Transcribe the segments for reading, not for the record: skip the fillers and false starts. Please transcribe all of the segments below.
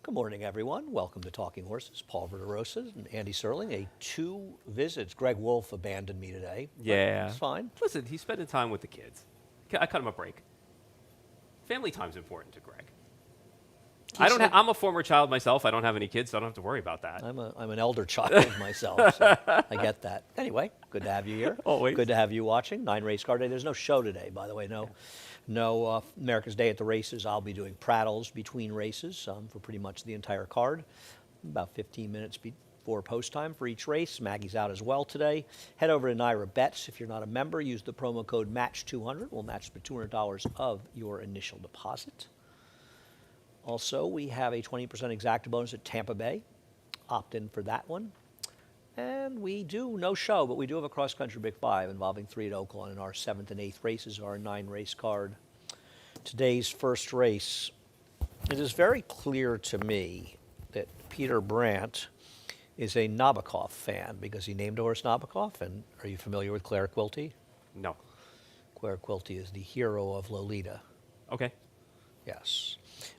Good morning, everyone. Welcome to Talking Horses. Paul Verderosa and Andy Serling. Two visits. Greg Wolf abandoned me today. Yeah. It's fine. Listen, he's spending time with the kids. I cut him a break. Family time's important to Greg. I'm a former child myself. I don't have any kids, so I don't have to worry about that. I'm an elder child myself, so I get that. Anyway, good to have you here. Always. Good to have you watching. 9 Race Car Day. There's no show today, by the way. No America's Day at the races. I'll be doing prattles between races for pretty much the entire card. About 15 minutes before post time for each race. Maggie's out as well today. Head over to Naira Bets. If you're not a member, use the promo code MATCH200. We'll match the $200 of your initial deposit. Also, we have a 20% exacta bonus at Tampa Bay. Opt in for that one. And we do no show, but we do have a cross-country Big Five involving 3 at Oaklawn, and our 7th and 8th races are a 9-race card. Today's first race, it is very clear to me that Peter Brandt is a Nabokov fan because he named a horse Nabokov. And are you familiar with Claire Quilty? No. Claire Quilty is the hero of Lolita. Okay. Yes.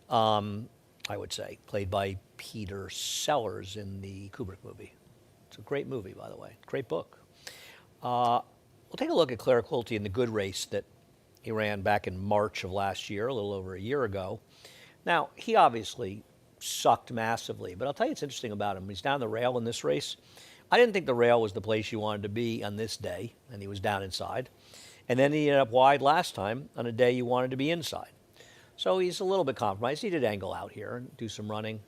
I would say, played by Peter Sellers in the Kubrick movie. It's a great movie, by the way. Great book. We'll take a look at Claire Quilty in the good race that he ran back in March of last year, a little over a year ago. Now, he obviously sucked massively, but I'll tell you what's interesting about him. He's down the rail in this race. I didn't think the rail was the place you wanted to be on this day, and he was down inside. And then he ended up wide last time on a day you wanted to be inside. So he's a little bit compromised. He did angle out here and do some running.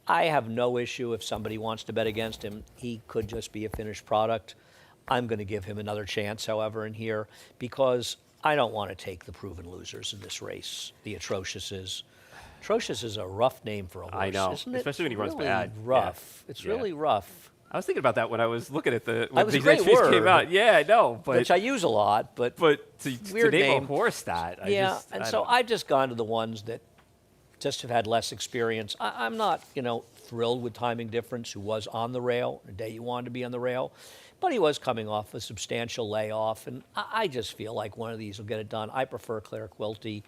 I have no issue if somebody wants to bet against him. He could just be a finished product. I'm going to give him another chance, however, in here, because I don't want to take the proven losers in this race, the Atrociouses. Atrocious is a rough name for a horse, I know, isn't it? especially when he runs really bad. Rough. Yeah. It's Yeah. really rough. I was thinking about that when I was looking at It when was a these great entries word, came out. Yeah, I know, which I use a lot, but to weird name name. a horse that. So I've just gone to the ones that just have had less experience. I'm not, thrilled with Timing Difference, who was on the rail, the day you wanted to be on the rail, but he was coming off a substantial layoff, and I just feel like one of these will get it done. I prefer Claire Quilty.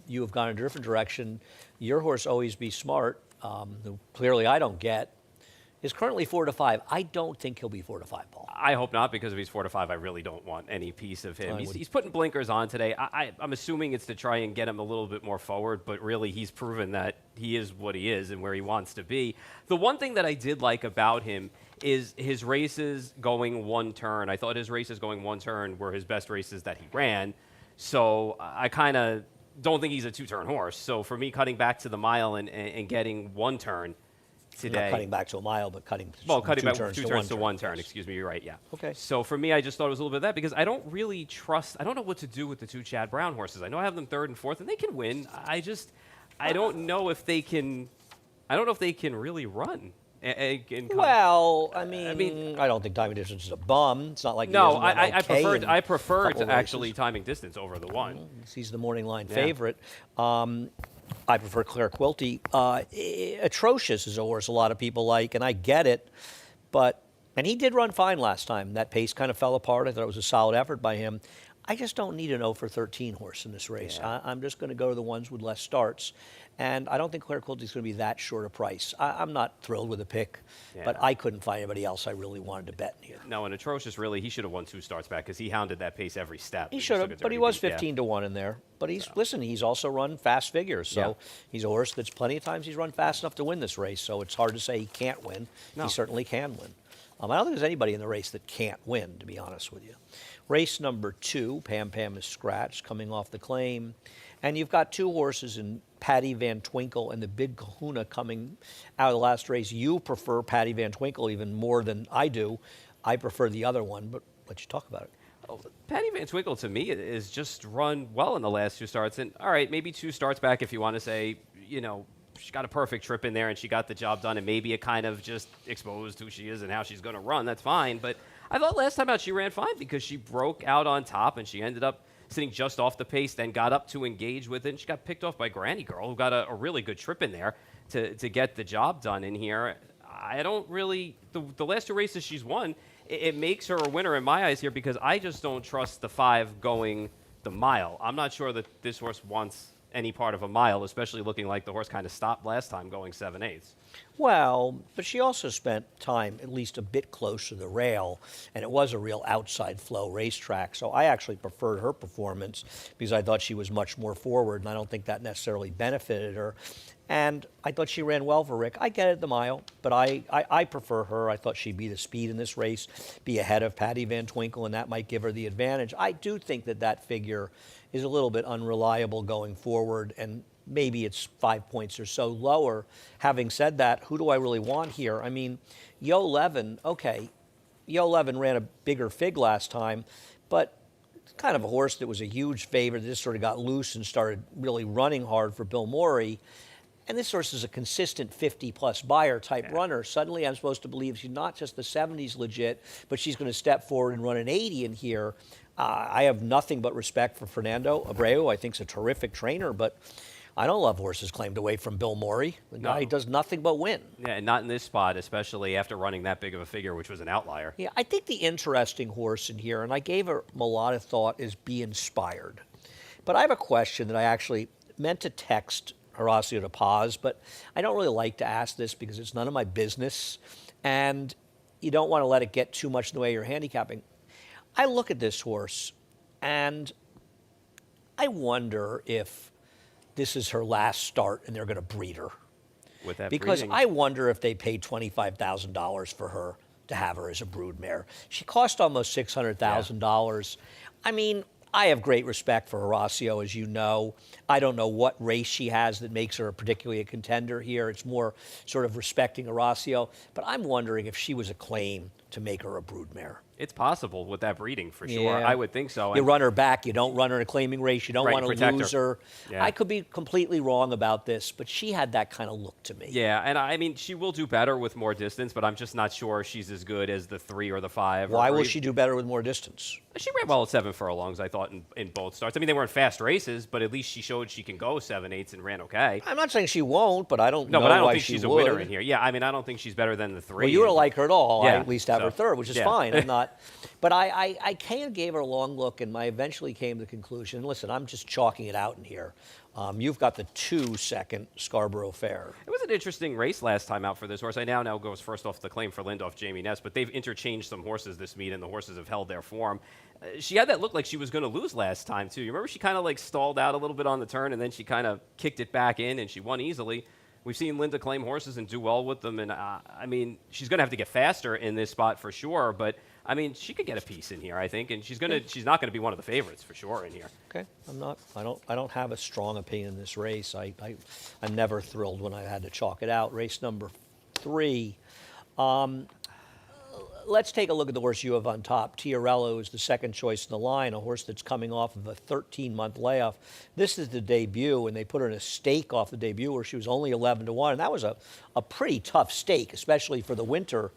You have gone in a different direction. Your horse, Always Be Smart, who clearly I don't get, is currently 4-5. I don't think he'll be 4-5, Paul. I hope not, because if he's 4-5, I really don't want any piece of him. He's putting blinkers on today. I'm assuming it's to try and get him a little bit more forward, but really he's proven that he is what he is and where he wants to be. The one thing that I did like about him is his races going one turn. I thought his races going one turn were his best races that he ran. So I kind of don't think he's a two-turn horse. So for me, cutting back to the mile and getting one turn today. Not cutting back to a mile, but cutting back two turns to one turn. Excuse me, you're right, yeah. Okay. So for me, I just thought it was a little bit of that because I don't really trust, I don't know what to do with the two Chad Brown horses. I know I have them 3rd and 4th, and they can win. I don't know if they can, really run. Well, I don't think Timing Distance is a bum. It's not like no, he I preferred actually races. Timing Distance over the one. He's the morning line favorite. I prefer Claire Quilty. Atrocious is a horse a lot of people like, and I get it. And he did run fine last time. That pace kind of fell apart. I thought it was a solid effort by him. I just don't need an 0 for 13 horse in this race. Yeah. I'm just going to go to the ones with less starts. And I don't think Claire Quilty is going to be that short a price. I'm not thrilled with the pick, but I couldn't find anybody else I really wanted to bet in here. No, and Atrocious, really, he should have won 2 starts back because he hounded that pace every step. He should have, but he was 15 to 1 in there. But he's also run fast figures. So he's a horse that's plenty of times he's run fast enough to win this race. So it's hard to say he can't win. No. He certainly can win. I don't think there's anybody in the race that can't win, to be honest with you. Race number 2, Pam Pam is scratched, coming off the claim. And you've got 2 horses in Patty Van Twinkle and the Big Kahuna coming out of the last race. You prefer Patty Van Twinkle even more than I do. I prefer the other one, but let you talk about it. Oh, Patty Van Twinkle, to me, is just run well in the last 2 starts. And, all right, maybe 2 starts back if you want to say, she got a perfect trip in there and she got the job done, and maybe it kind of just exposed who she is and how she's going to run. That's fine. But I thought last time out she ran fine because she broke out on top and she ended up sitting just off the pace, then got up to engage with it. And she got picked off by Granny Girl, who got a really good trip in there to get the job done in here. I don't really – the last 2 races she's won, it makes her a winner in my eyes here because I just don't trust the 5 going the mile. I'm not sure that this horse wants any part of a mile, especially looking like the horse kind of stopped last time going 7/8. Well, but she also spent time at least a bit close to the rail, and it was a real outside flow racetrack. So I actually preferred her performance because I thought she was much more forward, and I don't think that necessarily benefited her. And I thought she ran well for Rick. I get it, the mile, but I prefer her. I thought she'd be the speed in this race, be ahead of Patty Van Twinkle, and that might give her the advantage. I do think that that figure is a little bit unreliable going forward, and maybe it's 5 points or so lower. Having said that, who do I really want here? I mean, Yo Levin, okay, Yo Levin ran a bigger fig last time, but it's kind of a horse that was a huge favorite that just sort of got loose and started really running hard for Bill Morey. And this horse is a consistent 50-plus buyer type runner. Suddenly I'm supposed to believe she's not just the 70s legit, but she's going to step forward and run an 80 in here. I have nothing but respect for Fernando Abreu. I think he's a terrific trainer, but I don't love horses claimed away from Bill Morey. The guy does nothing but win. Yeah, and not in this spot, especially after running that big of a figure, which was an outlier. Yeah, I think the interesting horse in here, and I gave him a lot of thought, is Be Inspired. But I have a question that I actually meant to text Horacio de Paz, but I don't really like to ask this because it's none of my business, and you don't want to let it get too much in the way of your handicapping. I look at this horse, and I wonder if this is her last start and they're going to breed her. With that Because breeding. I wonder if they paid $25,000 for her to have her as a broodmare. She cost almost $600,000. I mean, I have great respect for Horacio, as you know. I don't know what race she has that makes her particularly a contender here. It's more sort of respecting Horacio. But I'm wondering if she was a claim to make her a broodmare. It's possible with that breeding, for sure. Yeah. I would think so. You And- run her back. You don't run her in a claiming race. You don't Right, want to protect lose her. her. Yeah. I could be completely wrong about this, but she had that kind of look to me. Yeah, and I mean, she will do better with more distance, but I'm just not sure she's as good as the 3 or the 5. Why or will even- she do better with more distance? She ran well at 7 furlongs, I thought, in both starts. I mean, they weren't fast races, but at least she showed she can go 7/8 and ran okay. I'm not saying she won't, but I don't No, know but I don't why think she she's a would. winner in here. Yeah, I mean, I don't think she's better than the 3. Well, you don't like her at all. I Yeah, at least have her so, third, which is yeah. fine. I'm not, but I kind of gave her a long look, and I eventually came to the conclusion. Listen, I'm just chalking it out in here. You've got the 2-second Scarborough Fair. It was an interesting race last time out for this horse. I now goes first off the claim for Lindorf, Jamie Ness, but they've interchanged some horses this meet, and the horses have held their form. She had that look like she was going to lose last time, too. You remember she kind of like stalled out a little bit on the turn, and then she kind of kicked it back in, and she won easily. We've seen Linda claim horses and do well with them, and I mean, she's going to have to get faster in this spot for sure, but I mean, she could get a piece in here, I think, and she's not going to be one of the favorites for sure in here. Okay, I don't have a strong opinion in this race. I'm never thrilled when I had to chalk it out. Race number 3. Let's take a look at the horse you have on top. Tiarello is the second choice in the line, a horse that's coming off of a 13-month layoff. This is the debut, and they put her in a stake off the debut where she was only 11-1, and that was a pretty tough stake, especially for the winter.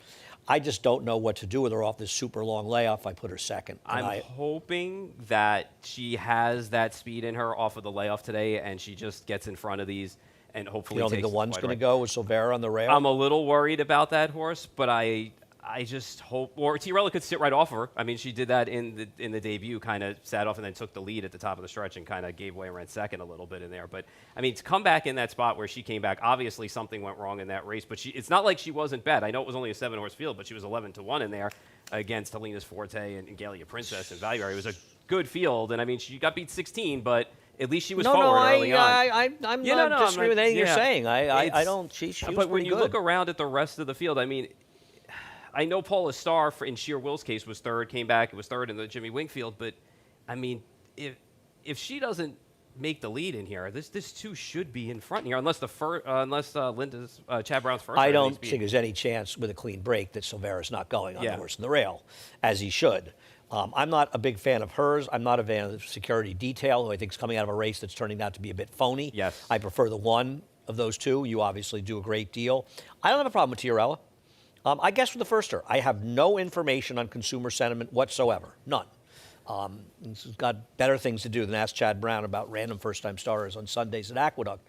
I just don't know what to do with her off this super long layoff. I put her second. And I'm hoping that she has that speed in her off of the layoff today, and she just gets in front of these and hopefully you don't takes think the one's wide going to right. go with Silvera on the rail? I'm a little worried about that horse, but I just hope, or Tiarella could sit right off of her. I mean, she did that in the debut, kind of sat off and then took the lead at the top of the stretch and kind of gave way, ran second a little bit in there. But I mean, to come back in that spot where she came back, obviously something went wrong in that race. But it's not like she wasn't bad. I know it was only a 7-horse field, but she was 11-1 in there against Helena's Forte and Galia Princess and Valuary. It was a good field, and I mean, she got beat 16, but at least she was forward early on. I'm Yeah, not no, I'm disagreeing with not- anything you're yeah. saying. I It's- don't. She was But when pretty you good. look around at the rest of the field, I mean, I know Paula Starr in Sheer Will's case was third, came back, it was third in the Jimmy Wingfield, but I mean, if she doesn't make the lead in here, this two should be in front here, unless Linda's Chad Brown's first. I don't think there's any chance with a clean break that Silvera's not going on the horse in the rail, as he should. I'm not a big fan of hers. I'm not a fan of Security Detail, who I think is coming out of a race that's turning out to be a bit phony. Yes. I prefer the one of those two. You obviously do a great deal. I don't have a problem with Tiarella. I guess for the firster, I have no information on consumer sentiment whatsoever. None. He's got better things to do than ask Chad Brown about random first-time starters on Sundays at Aqueduct.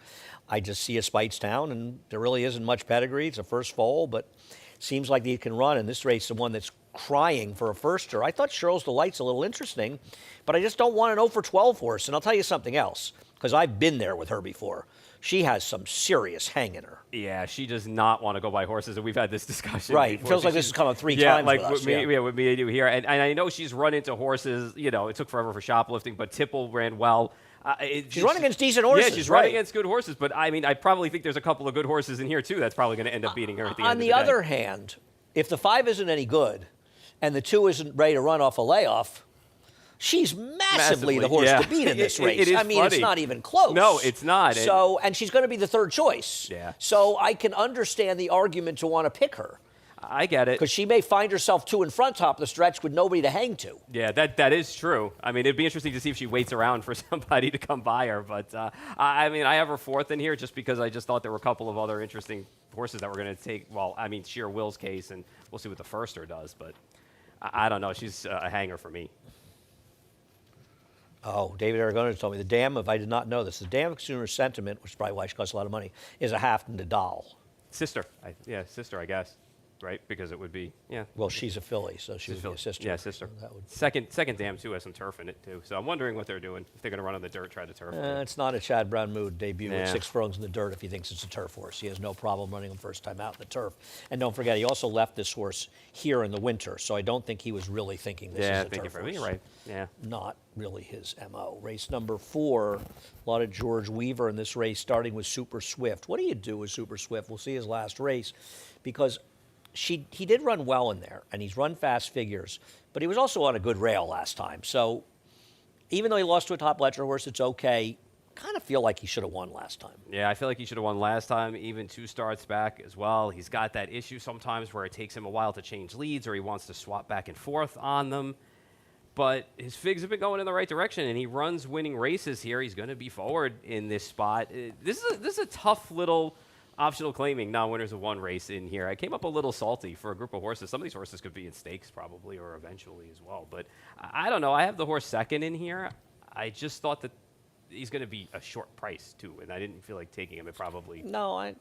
I just see a Speightstown, and there really isn't much pedigree. It's a first foal, but seems like he can run, and this race is the one that's crying for a firster. I thought Cheryl's Delight's a little interesting, but I just don't want an 0 for 12 horse. And I'll tell you something else. because I've been there with her before. She has some serious hang in her. Yeah, she does not want to go by horses, and we've had this discussion. Right. It before. feels like this has come up three times like with us. with me and you here. And I know she's run into horses. You know, it took forever for shoplifting, but Tipple ran well. She's running against decent horses. Yeah, she's right. running against good horses. But I mean, I probably think there's a couple of good horses in here too. That's probably going to end up beating her at the end On of the the day. other hand, if the 5 isn't any good, and the 2 isn't ready to run off a layoff, she's massively the horse to beat in this race. It is I mean, funny. it's not even close. No, it's not. So, and she's going to be the 3rd choice. Yeah. So I can understand the argument to want to pick her. I get it. Because she may find herself 2 in front top of the stretch with nobody to hang to. Yeah, that is true. I mean, it'd be interesting to see if she waits around for somebody to come by her. But, I mean, I have her 4th in here just because I just thought there were a couple of other interesting horses that were going to take, well, I mean, Sheer Will's case, and we'll see what the Firster does. But I don't know. She's a hanger for me. Oh, David Aragona told me the dam, if I did not know this, the dam consumer sentiment, which is probably why she costs a lot of money, is a half to Nadal. Sister, I guess, right? Because it would be, yeah. Well, she's a filly, so she would be a sister. Yeah, sister. So that would, Second dam, too, has some turf in it, too. So I'm wondering what they're doing. If they're going to run on the dirt, try to turf. it's not a Chad Brown mood debut at Yeah. 6 furlongs in the dirt if he thinks it's a turf horse. He has no problem running him first time out in the turf. And don't forget, he also left this horse here in the winter, so I don't think he was really thinking this is a thank you turf for horse. me. Right. Yeah. Not really his MO. Race number 4, a lot of George Weaver in this race, starting with Super Swift. What do you do with Super Swift? We'll see his last race, because he did run well in there, and he's run fast figures, but he was also on a good rail last time. So even though he lost to a top Letcher horse, it's okay. Kind of feel like he should have won last time. Yeah, I feel like he should have won last time, even 2 starts back as well. He's got that issue sometimes where it takes him a while to change leads, or he wants to swap back and forth on them. But his figs have been going in the right direction, and he runs winning races here. He's going to be forward in this spot. This is a tough little optional claiming non-winners of 1 race in here. I came up a little salty for a group of horses. Some of these horses could be in stakes probably, or eventually as well. But I don't know. I have the horse 2nd in here. I just thought that he's going to be a short price too, and I didn't feel like taking him at probably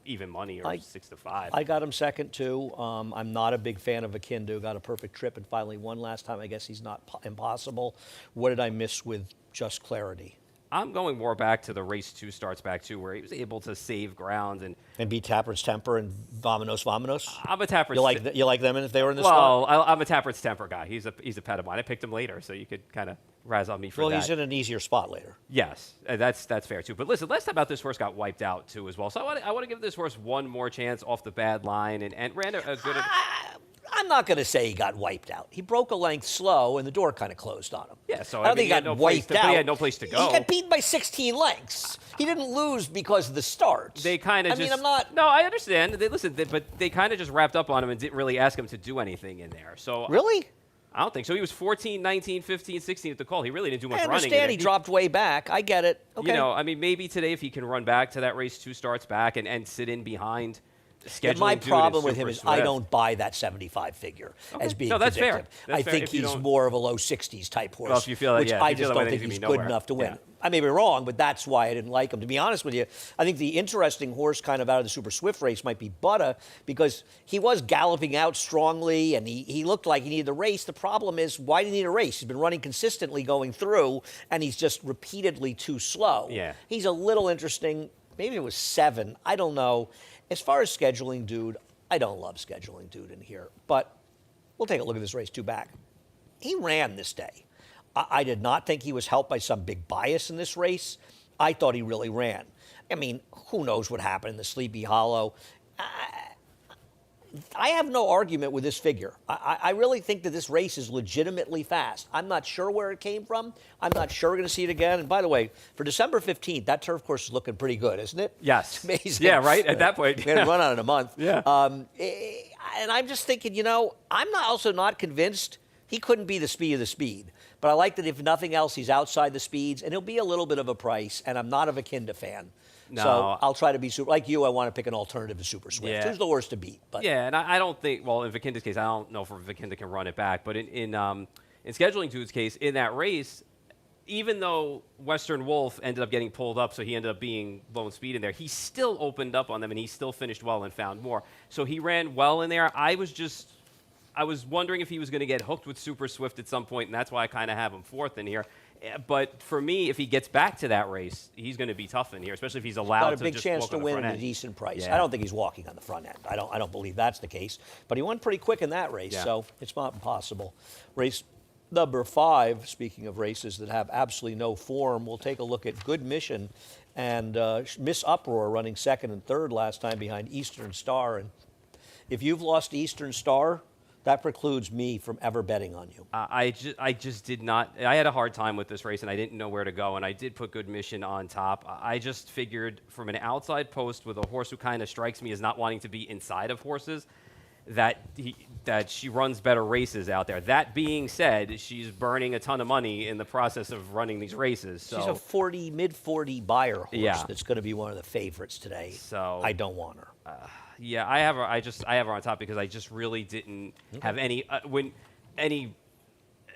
even money or 6 to 5. I got him 2nd too. I'm not a big fan of Akindu. Got a perfect trip and finally won last time. I guess he's not impossible. What did I miss with Just Clarity? I'm going more back to the race 2 starts back too, where he was able to save ground and beat Tapper's Temper and Vamonos. I'm a Tapper's. You like them if they were in the well, spot? I'm a Tapper's Temper guy. He's a pet of mine. I picked him later, so you could kind of razz on me for that. Well, he's in an easier spot later. Yes, that's fair too. But listen, last time out, this horse got wiped out too as well. So I want to give this horse one more chance off the bad line and ran a good. I'm not going to say he got wiped out. He broke a length slow, and the door kind of closed on him. Yeah, so I don't mean, think he got wiped out. He had no place to go. He got beaten by 16 lengths. He didn't lose because of the start. They kind of. I mean, I'm not. No, I understand. But they kind of just wrapped up on him and didn't really ask him to do anything in there. So really. I don't think so. He was 14, 19, 15, 16 at the call. He really didn't do much running. I understand he dropped way back. I get it. Okay. You know, I mean, maybe today if he can run back to that race 2 starts back and sit in behind. My problem with him is Swift. I don't buy that 75 figure as being that's predictive. fair. I think he's more of a low 60s type horse, well, if you feel that, which I just don't think he's good enough to win. Yeah. I may be wrong, but that's why I didn't like him. To be honest with you, I think the interesting horse kind of out of the Super Swift race might be Butter, because he was galloping out strongly and he looked like he needed the race. The problem is, why did he need a race? He's been running consistently going through, and he's just repeatedly too slow. Yeah. He's a little interesting. Maybe it was 7. I don't know. As far as scheduling, dude, I don't love scheduling dude in here, but we'll take a look at this race 2 back. He ran this day. I did not think he was helped by some big bias in this race. I thought he really ran. I mean, who knows what happened in the Sleepy Hollow. I have no argument with this figure. I really think that this race is legitimately fast. I'm not sure where it came from. I'm not sure we're going to see it again. And by the way, for December 15th, that turf course is looking pretty good, isn't it? Yes. It's amazing. Yeah, right? At that point. We had to run on it in a month. Yeah. And I'm just thinking, I'm also not convinced he couldn't be the speed of the speed. But I like that if nothing else, he's outside the speeds, and he'll be a little bit of a price, and I'm not a Vakinda fan. No. So I'll try to be like you. I want to pick an alternative to Super Swift. Yeah. Who's the worst to beat? But yeah, and I don't think. Well, in Vakinda's case, I don't know if Vakinda can run it back. But in scheduling dude's case, in that race, even though Western Wolf ended up getting pulled up, so he ended up being lone speed in there, he still opened up on them, and he still finished well and found more. So he ran well in there. I was wondering if he was going to get hooked with Super Swift at some point, and that's why I kind of have him 4th in here. But for me, if he gets back to that race, he's going to be tough in here, especially if he's allowed Got a to big just chance walk to on the win front at a end. decent price. Yeah. I don't think he's walking on the front end. I don't believe that's the case. But he won pretty quick in that race, Yeah. so it's not impossible. Race number 5, speaking of races that have absolutely no form, we'll take a look at Good Mission and Miss Uproar running second and third last time behind Eastern Star. And if you've lost Eastern Star, that precludes me from ever betting on you. I just did not. I had a hard time with this race, and I didn't know where to go. And I did put Good Mission on top. I just figured from an outside post with a horse who kind of strikes me as not wanting to be inside of horses, that she runs better races out there. That being said, she's burning a ton of money in the process of running these races. So She's a mid-40 buyer horse Yeah. that's going to be one of the favorites today. So- I don't want her. yeah, I have her. I have her on top because I just really didn't have any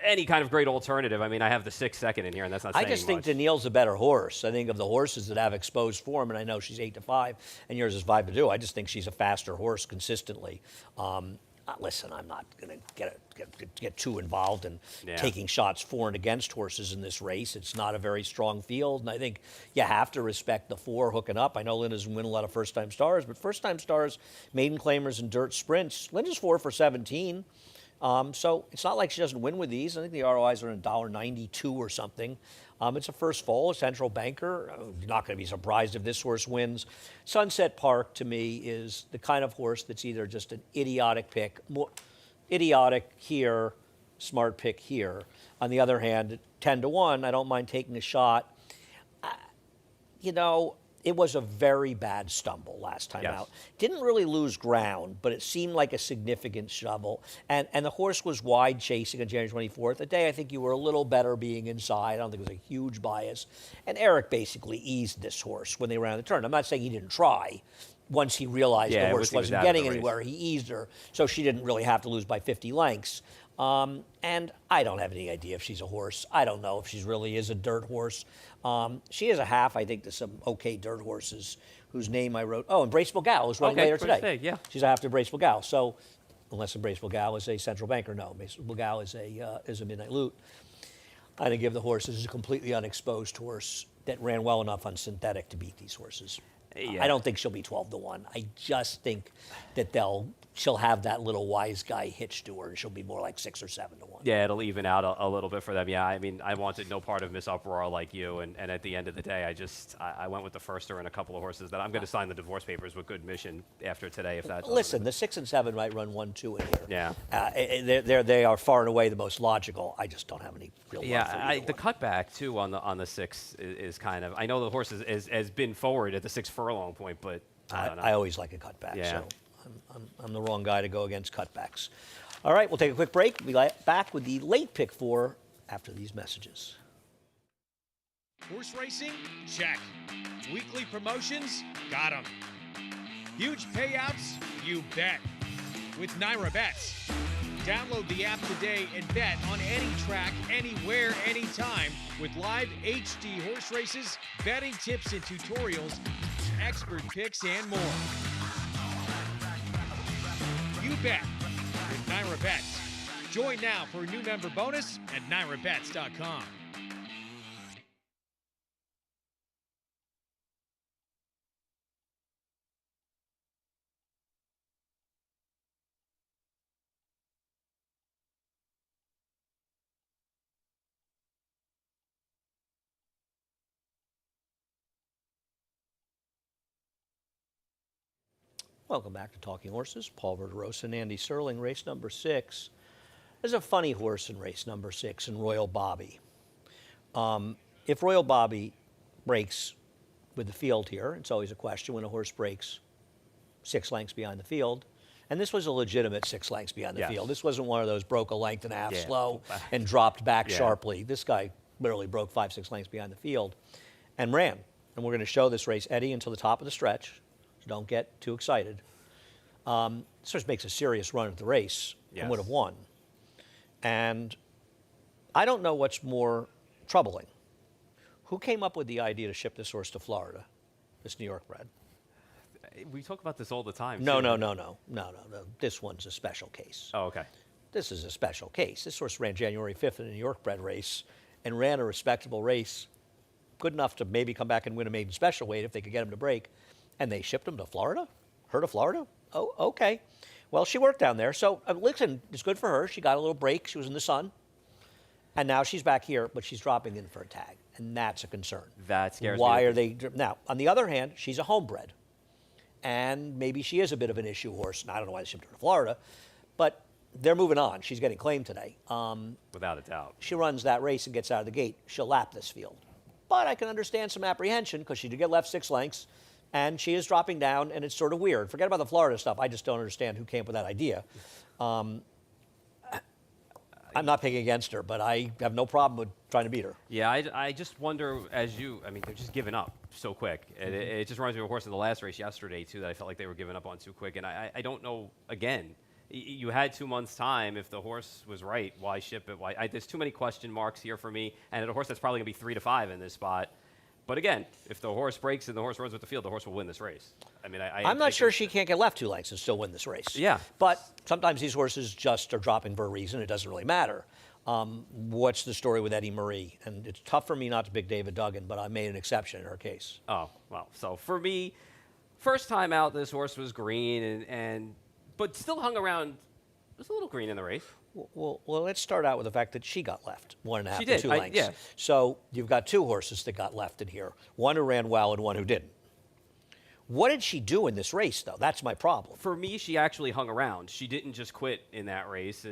any kind of great alternative. I mean, I have the 6 second in here, and that's not I saying just think much. Daniil's a better horse. I think of the horses that have exposed form, and I know she's 8-5, and yours is 5-2. I just think she's a faster horse consistently. Listen, I'm not going to get too involved in Yeah. taking shots for and against horses in this race. It's not a very strong field, and I think you have to respect the 4 hooking up. I know Lynn doesn't win a lot of first-time stars, but first-time stars, maiden claimers, and dirt sprints. Lynn is 4 for 17. So it's not like she doesn't win with these. I think the ROIs are $1.92 or something. It's a first foal, a central banker. You're not going to be surprised if this horse wins. Sunset Park, to me, is the kind of horse that's either just an idiotic pick, idiotic here, smart pick here. On the other hand, 10-1, I don't mind taking a shot. It was a very bad stumble last time Yes. out. Didn't really lose ground, but it seemed like a significant shovel. And the horse was wide chasing on January 24th. The day I think you were a little better being inside. I don't think it was a huge bias. And Eric basically eased this horse when they ran the turn. I'm not saying he didn't try. Once he realized Yeah, the once horse he was wasn't out of getting the race. anywhere, he eased her. So she didn't really have to lose by 50 lengths. And I don't have any idea if she's a horse. I don't know if she really is a dirt horse. She is a half, I think, to some okay dirt horses whose name I wrote. Oh, and Braceville Gal is running Okay, later for the today. day, yeah. She's a half to Braceville Gal. So, unless a Braceville Gal is a central banker, no. Braceville Gal is a midnight loot. I didn't give the horse. This is a completely unexposed horse that ran well enough on synthetic to beat these horses. Yeah. I don't think she'll be 12-1. I just think that she'll have that little wise guy hitch to her, and she'll be more like 6 or 7-1. Yeah, it'll even out a little bit for them. Yeah, I mean, I wanted no part of Miss Uproar like you, and at the end of the day, I went with the firster and a couple of horses that I'm going to sign the divorce papers with Good Mission after today, if that doesn't- Listen, the 6 and 7 might run 1-2 in here. Yeah. They are far and away the most logical. I just don't have any real love for Yeah, either the one. cutback too on the 6 is kind of. I know the horse has been forward at the 6 furlong point, but I don't know. I always like a cutback, Yeah. so I'm the wrong guy to go against cutbacks. All right, we'll take a quick break. We'll be back with the late pick 4 after these messages. Horse racing? Check. Weekly promotions? Got 'em. Huge payouts? You bet. With Naira Bets. Download the app today and bet on any track, anywhere, anytime with live HD horse races, betting tips and tutorials, expert picks, and more. You bet with Naira Bets. Join now for a new member bonus at NairaBets.com. Welcome back to Talking Horses. Paul Verderosa and Andy Serling. Race number 6. There's a funny horse in race number 6 in Royal Bobby. If Royal Bobby breaks with the field here, it's always a question when a horse breaks 6 lengths behind the field. And this was a legitimate 6 lengths behind the Yes. field. This wasn't one of those broke a length and a half Yeah. slow and dropped back Yeah. sharply. This guy literally broke 5-6 lengths behind the field and ran. And we're going to show this race, Eddie, until the top of the stretch. So don't get too excited. This horse makes a serious run at the race and Yes. would have won. And I don't know what's more troubling. Who came up with the idea to ship this horse to Florida, this New York bred? We talk about this all the time. No. too. This one's a special case. Oh, okay. This is a special case. This horse ran January 5th in a New York bred race and ran a respectable race, good enough to maybe come back and win a maiden special weight if they could get him to break, and they shipped him to Florida? Her to Florida? Oh, okay. Well, she worked down there. So, listen, it's good for her. She got a little break. She was in the sun. And now she's back here, but she's dropping in for a tag. And that's a concern. That scares me. Why are they? Now, on the other hand, she's a homebred. And maybe she is a bit of an issue horse. And I don't know why they shipped her to Florida. But they're moving on. She's getting claimed today. Without a doubt. She runs that race and gets out of the gate. She'll lap this field. But I can understand some apprehension because she did get left 6 lengths. And she is dropping down, and it's sort of weird. Forget about the Florida stuff. I just don't understand who came up with that idea. I'm not picking against her, but I have no problem with trying to beat her. Yeah, I just wonder, I mean, they're just giving up so quick. And it just reminds me of a horse in the last race yesterday, too, that I felt like they were giving up on too quick. And I don't know, again, you had 2 months' time. If the horse was right, why ship it? There's too many question marks here for me. And a horse that's probably going to be 3 to 5 in this spot. But again, if the horse breaks and the horse runs with the field, the horse will win this race. I mean, I'm not sure she can't get left 2 lengths and still win this race. Yeah. But sometimes these horses just are dropping for a reason. It doesn't really matter. What's the story with Eddie Marie? And it's tough for me not to pick David Duggan, but I made an exception in her case. Oh, well, so for me, first time out, this horse was green, but still hung around. It was a little green in the race. Well, let's start out with the fact that she got left 1.5 She to did. 2 lengths. Yeah. So you've got 2 horses that got left in here, one who ran well and one who didn't. What did she do in this race, though? That's my problem. For me, she actually hung around. She didn't just quit in that race.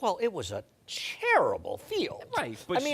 Well, it was a terrible field. Right. But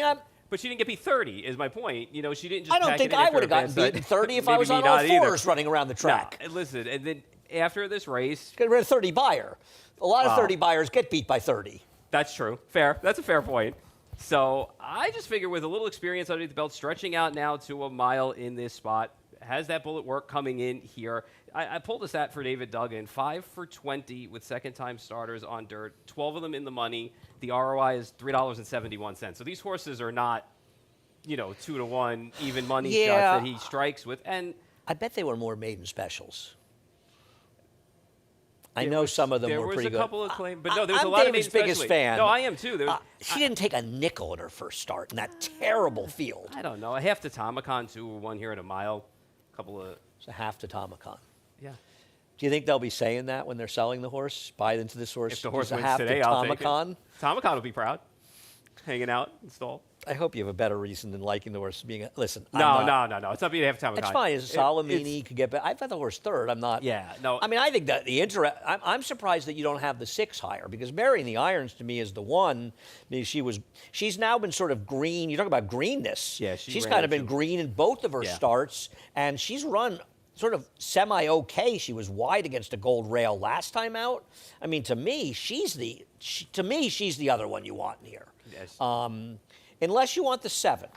but she didn't get beat 30, is my point. You know, she didn't just I don't pack think it in I after would have a gotten bad beaten start. 30 if I Maybe was me on all not either. fours running around the track. Nah, listen, and then after this race, Get rid of 30 buyer. A lot of 30 buyers get beat by 30. that's true. Fair. That's a fair point. So I just figure with a little experience underneath the belt, stretching out now to a mile in this spot, has that bullet work coming in here. I pulled a stat for David Duggan, 5 for 20 with second-time starters on dirt, 12 of them in the money. The ROI is $3.71. So these horses are not, 2 to 1 even money shots that he strikes with. And I bet they were more maiden specials. I know some of them were pretty good. There was a couple of claims, but no, there was I'm a lot David's of maiden biggest specially. fan. No, I am too. She didn't take a nickel in her first start in that terrible field. I don't know. Half to Tomicon, too, won here at a mile. A couple of... It's a half to Tomicon. Yeah. Do you think they'll be saying that when they're selling the horse? Buy into this horse. If the horse It's a wins half today, to I'll take it. Tomicon. Tomicon will be proud. Hanging out in stall. I hope you have a better reason than liking the horse being. Listen. No. It's not being half Tomicon. It's fine. Salamini could get better. I've got the horse third. I'm not. Yeah, no. I mean, I think that I'm surprised that you don't have the 6 higher because Mary in the Irons to me is the one. Because she's now been sort of green. You talk about greenness. Yeah, she's ran kind of into- been green in both of her starts, and she's run sort of semi-okay. She was wide against a gold rail last time out. I mean, to me, she's the other one you want in here. Yes. Unless you want the 7.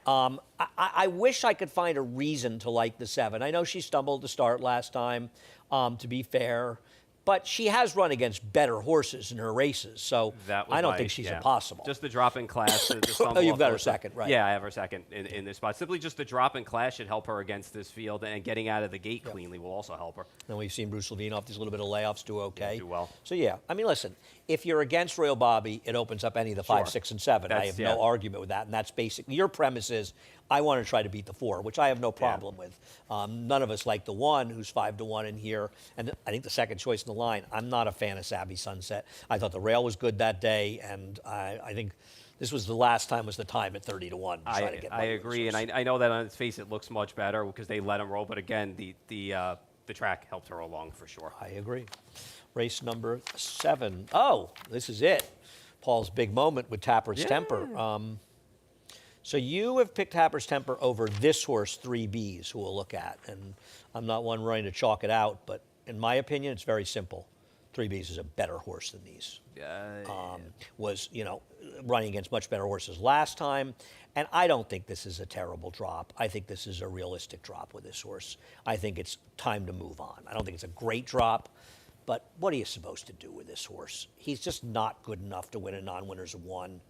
I wish I could find a reason to like the 7. I know she stumbled to start last time, to be fair, but she has run against better horses in her races, so That was I don't my- think she's yeah. impossible. Just the drop in class. The stumble you've off got her horse. second, right. Yeah, I have her second in this spot. Simply just the drop in class should help her against this field, and getting out of the gate cleanly will also help her. And we've seen Bruce Levine off these little bit of layoffs do okay. Do well. So, yeah, I mean, listen, if you're against Royal Bobby, it opens up any of the 5, Sure. 6, and 7. I That's- have yeah. no argument with that, and that's basically your premise is I want to try to beat the 4, which I have no problem with. None of us like the 1, who's 5 to 1 in here, and I think the second choice in the line. I'm not a fan of Savvy Sunset. I thought the rail was good that day, and I think this was the last time was the time at 30 to 1. To try to get I money agree, with and I know that on its face it looks much better because they let him roll, but again, the track helped her along for sure. I agree. Race number 7. Oh, this is it. Paul's big moment with Tapper's Temper. So you have picked Tapper's Temper over this horse, 3Bs, who we'll look at. And I'm not one running to chalk it out, but in my opinion, it's very simple. 3Bs is a better horse than these. Was, running against much better horses last time. And I don't think this is a terrible drop. I think this is a realistic drop with this horse. I think it's time to move on. I don't think it's a great drop, but what are you supposed to do with this horse? He's just not good enough to win a non-winners of 1.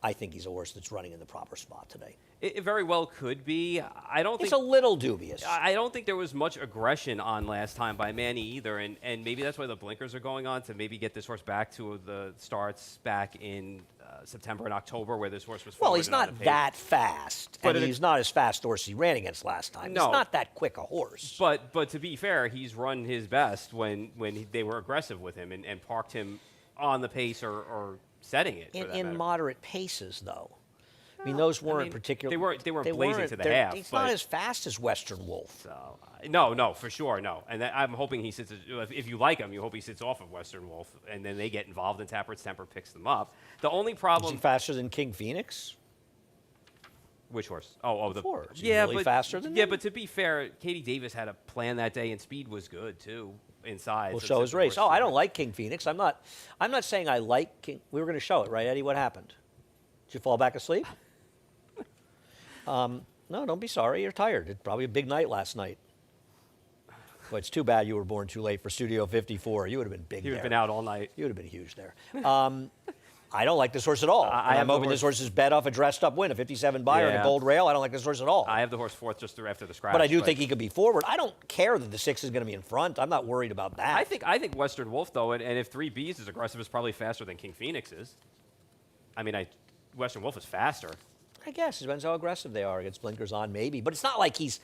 I think he's a horse that's running in the proper spot today. It very well could be. I don't It's think a little dubious. I don't think there was much aggression on last time by Manny either, and maybe that's why the blinkers are going on to maybe get this horse back to the starts back in September and October where this horse was Well, forward he's and on not the pace. that fast, But and it- he's not as fast a horse he ran against last time. No. He's not that quick a horse. But to be fair, he's run his best when they were aggressive with him and parked him on the pace or setting it. for that In matter. moderate paces, though. I mean, those weren't particularly. They weren't blazing to the half. He's but, not as fast as Western Wolf. So, no, for sure, no. And I'm hoping he sits. If you like him, you hope he sits off of Western Wolf, and then they get involved, and Tappert's Temper picks them up. The only Is problem. he faster than King Phoenix? Which horse? Oh, the Before. Is he yeah, really but faster than yeah, them? but to be fair, Katie Davis had a plan that day, and speed was good too inside. We'll so show it's his the race. horse Oh, I to- don't like King Phoenix. I'm not saying I like King. We were going to show it, right, Eddie? What happened? Did you fall back asleep? No, don't be sorry. You're tired. It's probably a big night last night. Well, it's too bad you were born too late for Studio 54. You would have been big He would have there. been out all night. You would have been huge there. I don't like this horse at all. I And have I'm the hoping this horse is bet off a dressed up win, a 57 buyer and a Yeah. gold rail. I don't like this horse at all. I have the horse fourth just through after the scratch. but I do think he could be forward. I don't care that the 6 is going to be in front. I'm not worried about that. I think Western Wolf though, and if 3B's is aggressive, is probably faster than King Phoenix is. I mean, Western Wolf is faster. I guess. It depends how aggressive they are against blinkers on, maybe. But it's not like he's.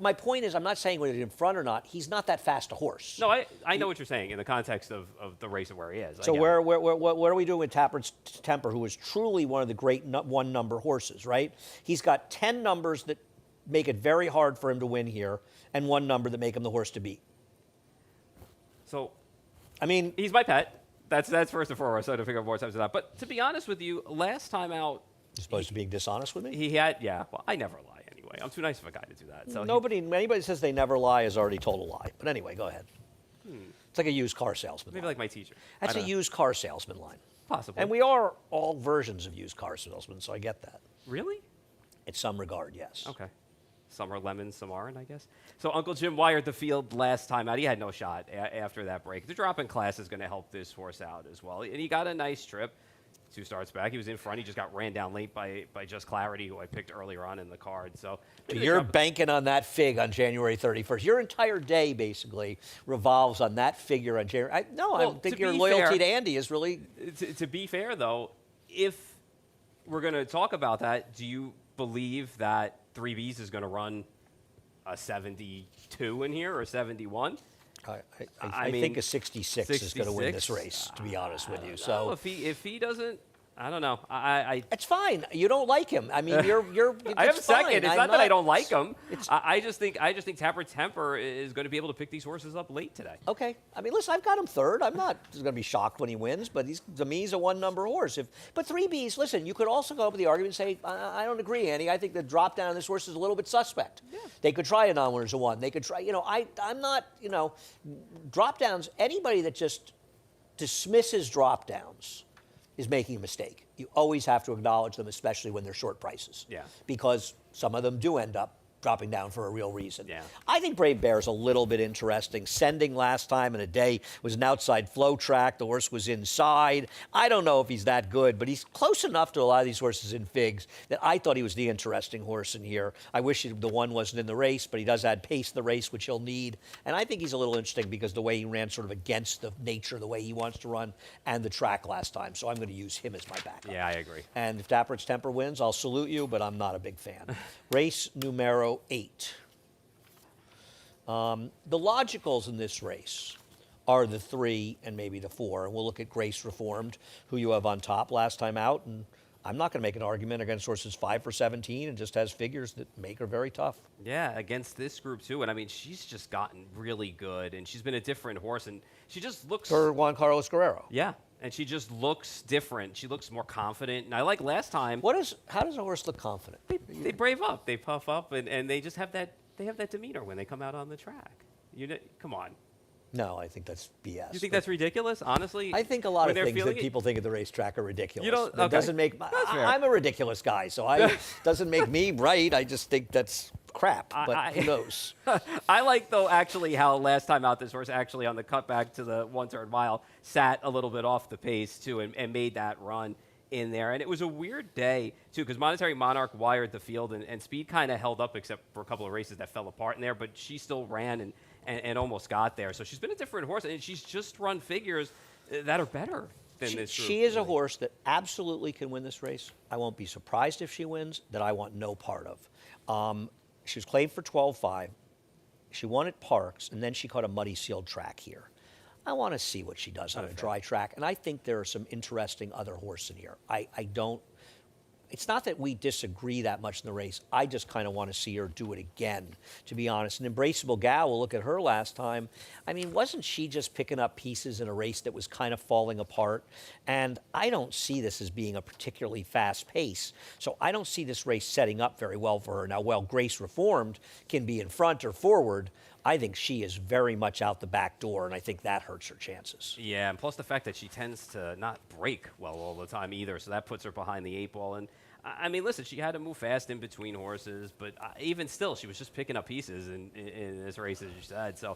My point is, I'm not saying whether he's in front or not. He's not that fast a horse. No, I know what you're saying in the context of the race of where he is. I So get where, it. what are we doing with Tappert's Temper, who is truly one of the great one-number horses, right? He's got 10 numbers that make it very hard for him to win here, and 1 number that make him the horse to beat. So I mean, he's my pet. That's first and foremost. So to figure out more times than that. But to be honest with you, last time out, you're supposed to be dishonest with me? he had Well, I never lie anyway. I'm too nice of a guy to do that. So Anybody says they never lie has already told a lie. But anyway, go ahead. It's like a used car salesman maybe line. like my teacher. That's I a don't know. used car salesman line. Possibly. And we are all versions of used car salesmen, so I get that. Really? In some regard, yes. Okay. Some are lemons, some aren't, I guess. So Uncle Jim wired the field last time out. He had no shot after that break. The drop in class is going to help this horse out as well. And he got a nice trip. 2 starts back. He was in front. He just got ran down late by Just Clarity, who I picked earlier on in the card. So You're banking on that fig on January 31st. Your entire day basically revolves on that figure on January. Well, I think to your be loyalty fair- to Andy is really. to be fair, though, if we're going to talk about that, do you believe that 3B's is going to run a 72 in here or 71? I mean, think a 66 is going to win this 66? race, to be honest with you. No, So if he doesn't, I don't know. it's fine. You don't like him. I mean, you're. I have a it's second. fine. It's I'm not that I don't like him. It's- I just think Tapper Temper is going to be able to pick these horses up late today. Okay. I mean, listen, I've got him third. I'm not going to be shocked when he wins, but to me, he's a 1-number horse. But 3B's, listen, you could also go up with the argument and say, I don't agree, Andy. I think the drop down on this horse is a little bit suspect. Yeah. They could try a non-winners of 1. They could try, I'm not, drop downs, anybody that just dismisses drop downs is making a mistake. You always have to acknowledge them, especially when they're short prices. Yeah. Because some of them do end up dropping down for a real reason. Yeah. I think Brave Bear's a little bit interesting. Sending last time in a day was an outside flow track. The horse was inside. I don't know if he's that good, but he's close enough to a lot of these horses in figs that I thought he was the interesting horse in here. I wish the 1 wasn't in the race, but he does add pace to the race, which he'll need. And I think he's a little interesting because the way he ran sort of against the nature, the way he wants to run, and the track last time. So I'm going to use him as my backup. Yeah, I agree. And if Tappert's Temper wins, I'll salute you, but I'm not a big fan. Race numero 8. The logicals in this race are the 3 and maybe the 4. And we'll look at Grace Reformed, who you have on top last time out. And I'm not going to make an argument against horses 5 for 17 and just has figures that make her very tough. Yeah, against this group too. And I mean, she's just gotten really good, and she's been a different horse, and she just looks. For Juan Carlos Guerrero. Yeah, and she just looks different. She looks more confident. And I like last time. How does a horse look confident? They brave up, they puff up, and they just have that. They have that demeanor when they come out on the track. Come on. No, I think that's BS. You think that's ridiculous? Honestly, I think a lot when of they're things that feeling it- people think at the racetrack are ridiculous. You don't- That okay. doesn't make. That's fair. I'm a ridiculous guy, so it doesn't make me right. I just think that's crap. But who knows? I like, though, actually how last time out this horse actually on the cutback to the 1/3 mile sat a little bit off the pace, too, and made that run in there. And it was a weird day, too, because Monetary Monarch wired the field, and speed kind of held up except for a couple of races that fell apart in there, but she still ran and almost got there. So she's been a different horse, and she's just run figures that are better than this group. She is a really. horse that absolutely can win this race. I won't be surprised if she wins, that I want no part of. She was claimed for 12.5. She won at Parks, and then she caught a muddy sealed track here. I want to see what she does on a dry track, and I think there are some interesting other horses in here. I don't. It's not that we disagree that much in the race. I just kind of want to see her do it again, to be honest. And Embraceable Gal, we'll look at her last time. I mean, wasn't she just picking up pieces in a race that was kind of falling apart? And I don't see this as being a particularly fast pace. So I don't see this race setting up very well for her. Now, while Grace Reformed can be in front or forward, I think she is very much out the back door, and I think that hurts her chances. Yeah, and plus the fact that she tends to not break well all the time either, so that puts her behind the 8 ball. And I mean, listen, she had to move fast in between horses, but even still, she was just picking up pieces in this race, as you said. So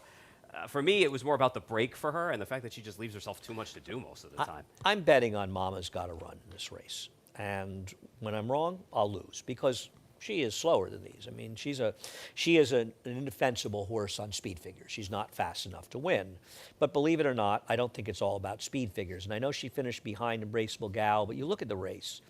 for me, it was more about the break for her and the fact that she just leaves herself too much to do most of the time. I'm betting on Mama's Got to Run in this race, and when I'm wrong, I'll lose because she is slower than these. I mean, she is an indefensible horse on speed figures. She's not fast enough to win. But believe it or not, I don't think it's all about speed figures. And I know she finished behind Embraceable Gal, but you look at the race.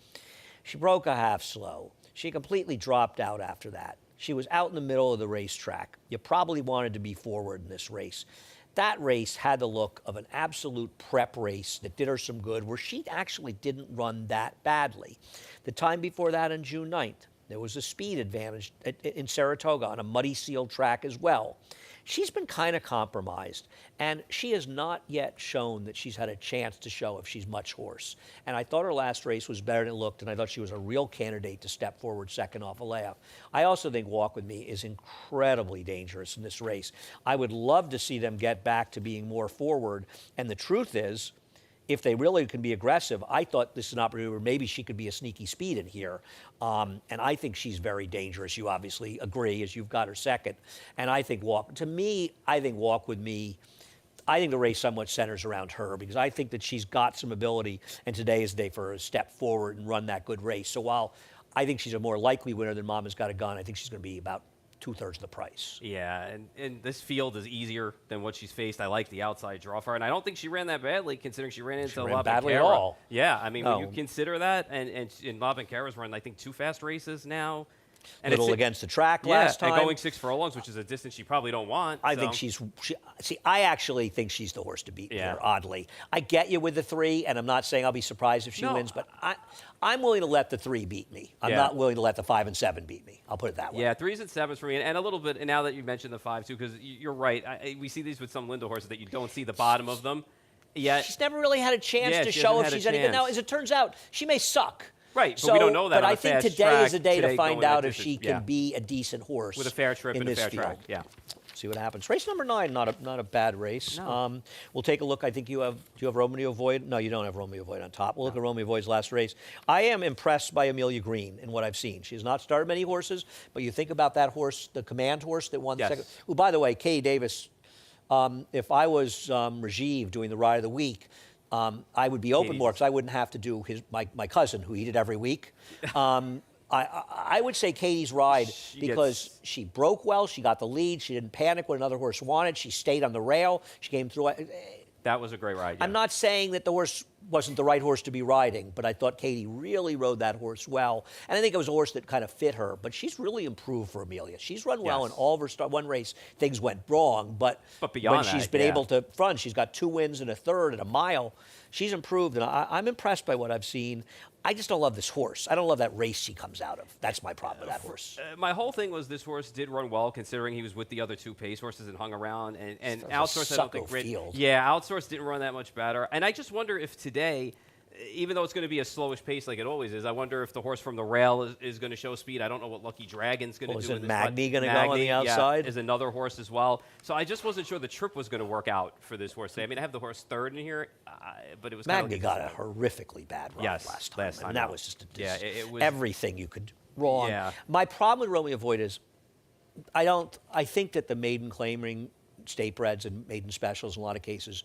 She broke a half slow. She completely dropped out after that. She was out in the middle of the racetrack. You probably wanted to be forward in this race. That race had the look of an absolute prep race that did her some good, where she actually didn't run that badly. The time before that, on June 9th, there was a speed advantage in Saratoga on a muddy sealed track as well. She's been kind of compromised, and she has not yet shown that she's had a chance to show if she's much horse. And I thought her last race was better than it looked, and I thought she was a real candidate to step forward second off Alea. I also think Walk With Me is incredibly dangerous in this race. I would love to see them get back to being more forward, and the truth is, if they really can be aggressive, I thought this is an opportunity where maybe she could be a sneaky speed in here. And I think she's very dangerous. You obviously agree, as you've got her second. And I think Walk With Me, I think the race somewhat centers around her because I think that she's got some ability, and today is the day for her to step forward and run that good race. So while I think she's a more likely winner than Mama's Got a Gun, I think she's going to be about 2/3 of the price. Yeah, and this field is easier than what she's faced. I like the outside draw for her, and I don't think she ran that badly, considering she ran into ran badly at Labancara. all. Yeah, I mean, when you No. consider that, and Labancara's run, I think, 2 fast races now. And Little it's, against the track yeah, last time. and going 6 furlongs, which is a distance she probably don't want. I so. think I actually think she's the horse to beat Yeah. here, oddly. I get you with the 3, and I'm not saying I'll be surprised if she No. wins, but I'm willing to let the 3 beat me. I'm Yeah. not willing to let the 5 and 7 beat me. I'll put it that way. Yeah, 3s and 7s for me, and a little bit. And now that you mentioned the 5 too, because you're right. We see these with some Linda horses that you don't see the bottom of them. Yeah, She's never really had a chance Yeah, to she show hasn't if had a she's any good. Now, chance. as it turns out, she may suck. Right, but we don't know that But on I a think fast today track, is the day to today find going out that if she distance, can yeah. be a decent horse with a fair trip in and a this fair field. track. Yeah. See what happens. Race number 9, not a bad race. No. We'll take a look. I think do you have Romeo Void? No, you don't have Romeo Void on top. We'll look at Romeo Void's last race. I am impressed by Amelia Green in what I've seen. She has not started many horses, but you think about that horse, the command horse that won the Yes. second. Who, by the way, Katie Davis. If I was Rajiv doing the Ride of the Week, I would be open more because I wouldn't have to do my cousin who he did every week. I would say Katie's ride because she broke well, she got the lead, she didn't panic when another horse wanted, she stayed on the rail, she came through. That was a great ride. Yeah. I'm not saying that the horse wasn't the right horse to be riding, but I thought Katie really rode that horse well. And I think it was a horse that kind of fit her. But she's really improved for Amelia. She's run well in all of her one race. Things went wrong, but beyond when she's that, been yeah. able to run, she's got 2 wins and a third at a mile. She's improved, and I'm impressed by what I've seen. I just don't love this horse. I don't love that race she comes out of. That's my problem with that horse. My whole thing was this horse did run well, considering he was with the other 2 pace horses and hung around. And That was a Outsource, I don't think sucko great. field. Yeah, Outsource didn't run that much better. And I just wonder if today, even though it's going to be a slowish pace like it always is, I wonder if the horse from the rail is going to show speed. I don't know what Lucky Dragon's going to do. Is it in this Magny run. going to go on the outside? Yeah, is another horse as well. So I just wasn't sure the trip was going to work out for this horse today. I mean, I have the horse 3rd in here, but it was kind of Magny got a horrifically bad run Yes, last time. last time And that out. was just It was everything you could wrong. Yeah. My problem with Romeo Void is I think that the maiden claiming state breds and maiden specials in a lot of cases,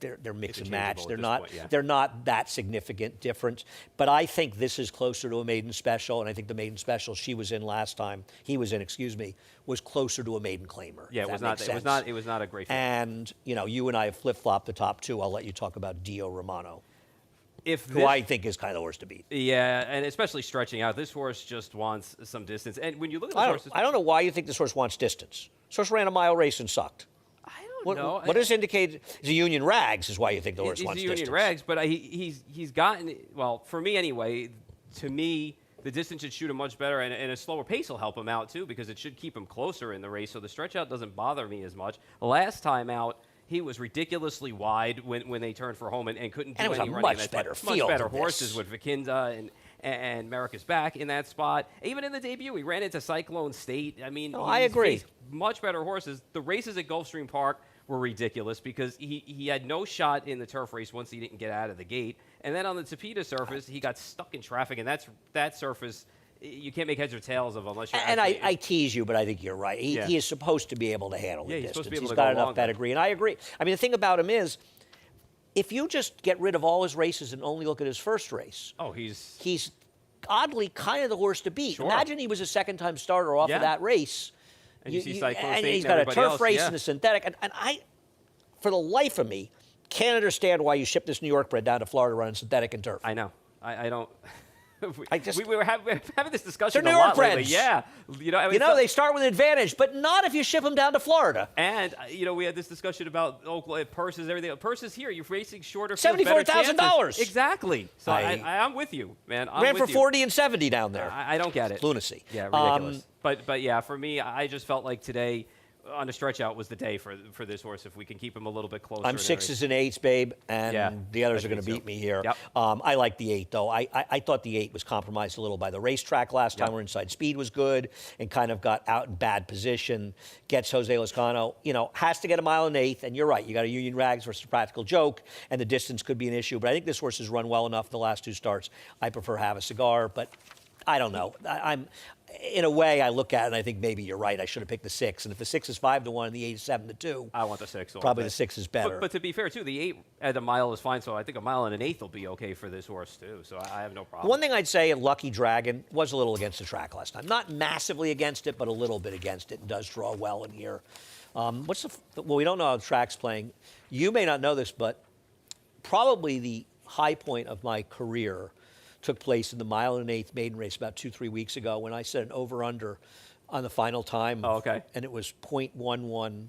they're mix and match. Interchangeable They're at this not point, yeah. they're not that significant difference. But I think this is closer to a maiden special, and I think the maiden special he was in, was closer to a maiden claimer. Yeah, if it was that not. makes It was sense. not a great. Field. And you and I have flip flopped the top 2. I'll let you talk about Dio Romano. If who this, I think is kind of the horse to beat. yeah, and especially stretching out, this horse just wants some distance. And when you look at the horses, I don't know why you think this horse wants distance. This horse ran a mile race and sucked. I don't know. What does indicate? Is a Union Rags is why you think the horse He's wants the Union distance. Rags, but he's gotten, well, for me anyway, to me, the distance should shoot him much better, and a slower pace will help him out too, because it should keep him closer in the race, so the stretch out doesn't bother me as much. Last time out, he was ridiculously wide when they turned for home and couldn't do And it was any a running. much in that better spot. field Much better than horses this. with Vakinda and Merrick's back in that spot. Even in the debut, he ran into Cyclone State. I mean, I he's agree. faced much better horses. The races at Gulfstream Park were ridiculous because he had no shot in the turf race once he didn't get out of the gate. And then on the Tapeta surface, he got stuck in traffic, and that surface you can't make heads or tails of unless you're And actually, I tease you, but I think you're right. Yeah. He is supposed to be able to handle Yeah, the he's distance. supposed to be able He's to got go enough longer. pedigree, and I agree. I mean, the thing about him is, if you just get rid of all his races and only look at his first race, oh, he's he's oddly kind of the horse to beat. Sure. Imagine he was a second-time starter off Yeah. of that race. And you see Cyclone and State he's and got a everybody turf else, race yeah. and a synthetic. And I, for the life of me, can't understand why you ship this New York bred down to Florida running synthetic and turf. I know. I don't. we're we're having this discussion They're a New York lot lately. breds. Yeah, I mean, they start with an advantage, but not if you ship them down to Florida. And we had this discussion about Oakland purses, everything. Purses here, you're racing shorter. fields, better $74,000. chances. Exactly. So I- I'm with you, man. I'm Ran with for you. 40 and 70 down there. I don't get it. Lunacy. Yeah, ridiculous. But yeah, for me, I just felt like today on a stretch out was the day for this horse. If we can keep him a little bit closer. I'm in sixes everything. and eights, babe, and Yeah, the others I are going to think so. beat me here. Yep. I like the 8, though. I thought the 8 was compromised a little by the racetrack last time, Yep. where inside speed was good and kind of got out in bad position. Gets Jose Lozcano, has to get a mile and 1/8, and you're right. You got a Union Rags versus a Practical Joke, and the distance could be an issue. But I think this horse has run well enough the last 2 starts. I prefer Have a Cigar, but I don't know. I'm in a way, I look at it and I think maybe you're right. I should have picked the 6. And if the 6 is 5-1 and the 8 is 7-2, I want the 6. all probably day. the 6 is better. But to be fair, too, the 8 at a mile is fine. So I think a mile and 1/8 will be okay for this horse, too. So I have no problem. One thing I'd say, Lucky Dragon was a little against the track last time. Not massively against it, but a little bit against it, and does draw well in here. Well, we don't know how the track's playing. You may not know this, but probably the high point of my career took place in the mile and 1/8 maiden race about 2-3 weeks ago when I set an over-under on the final time. Oh, okay. And it was 0.11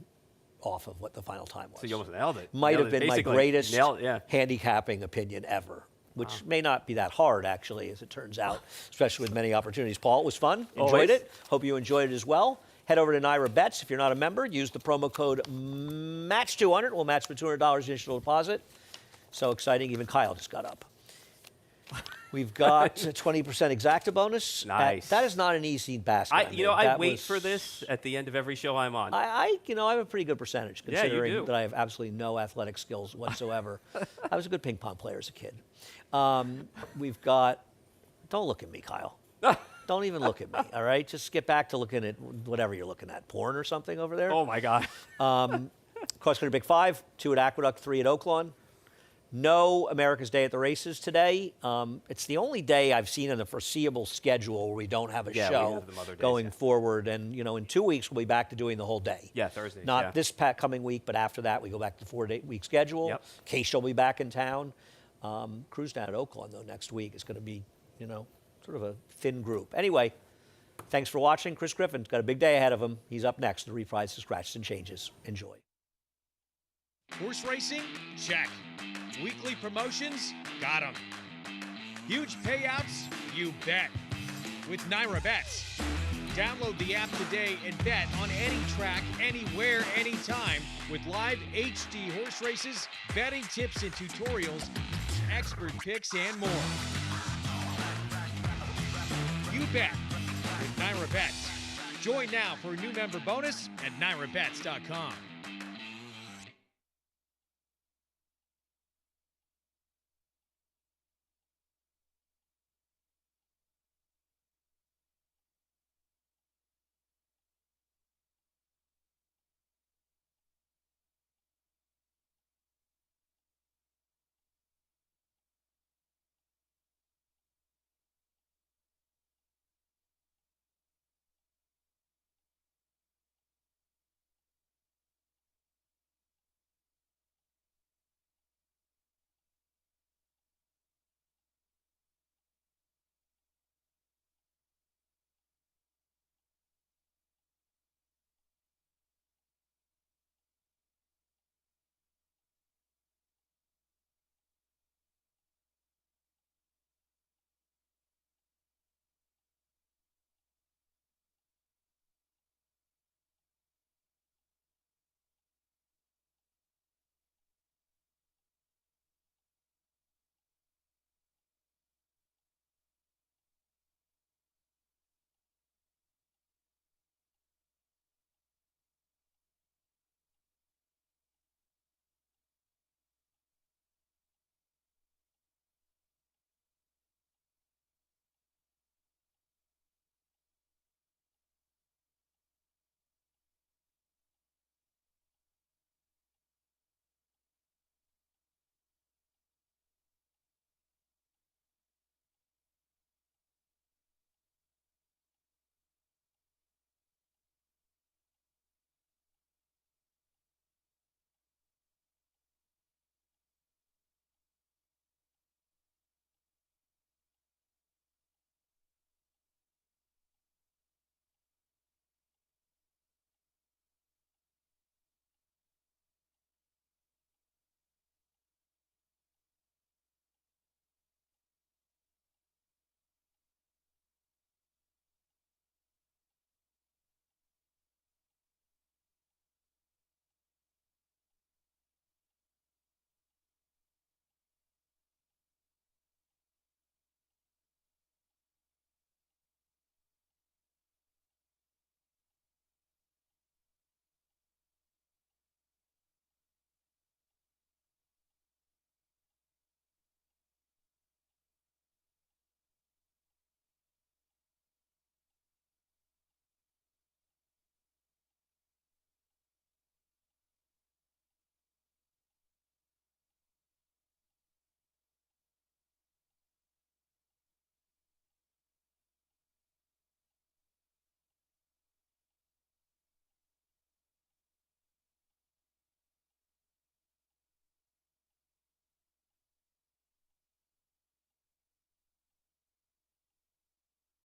off of what the final time was. So you almost nailed it. Might Nailed have it. been my Basically, greatest nailed it, yeah. handicapping opinion ever, which may not be that hard, actually, as it turns out, especially with many opportunities. Paul, it was fun. Enjoyed Always. it. Hope you enjoyed it as well. Head over to Naira Bets. If you're not a member, use the promo code MATCH200. We'll match for $200 initial deposit. So exciting. Even Kyle just got up. We've got a 20% exacta bonus. Nice. That is not an easy basket. I wait for this at the end of every show I'm on. I have a pretty good percentage, Yeah, you considering do. that I have absolutely no athletic skills whatsoever. I was a good ping pong player as a kid. We've got, don't look at me, Kyle. Don't even look at me, all right? Just get back to looking at whatever you're looking at. Porn or something over there? Oh, my God. Cross Country Big 5, 2 at Aqueduct, 3 at Oaklawn. No America's Day at the Races today. It's the only day I've seen in the foreseeable schedule where we don't have a Yeah, we show have the Mother Days, going yeah. forward. And, in 2 weeks, we'll be back to doing the whole day. Yeah, Thursdays, Not yeah. this coming week, but after that, we go back to the 4-week schedule. Yep. Keisha will be back in town. Cruise down at Oaklawn, though, next week. It's going to be, sort of a thin group. Anyway, thanks for watching. Chris Griffin's got a big day ahead of him. He's up next to reprise the Scratches and Changes. Enjoy. Horse racing? Check. Weekly promotions? Got 'em. Huge payouts? You bet. With Naira Bets. Download the app today and bet on any track, anywhere, anytime with live HD horse races, betting tips and tutorials, expert picks, and more. You bet with Naira Bets. Join now for a new member bonus at NairaBets.com.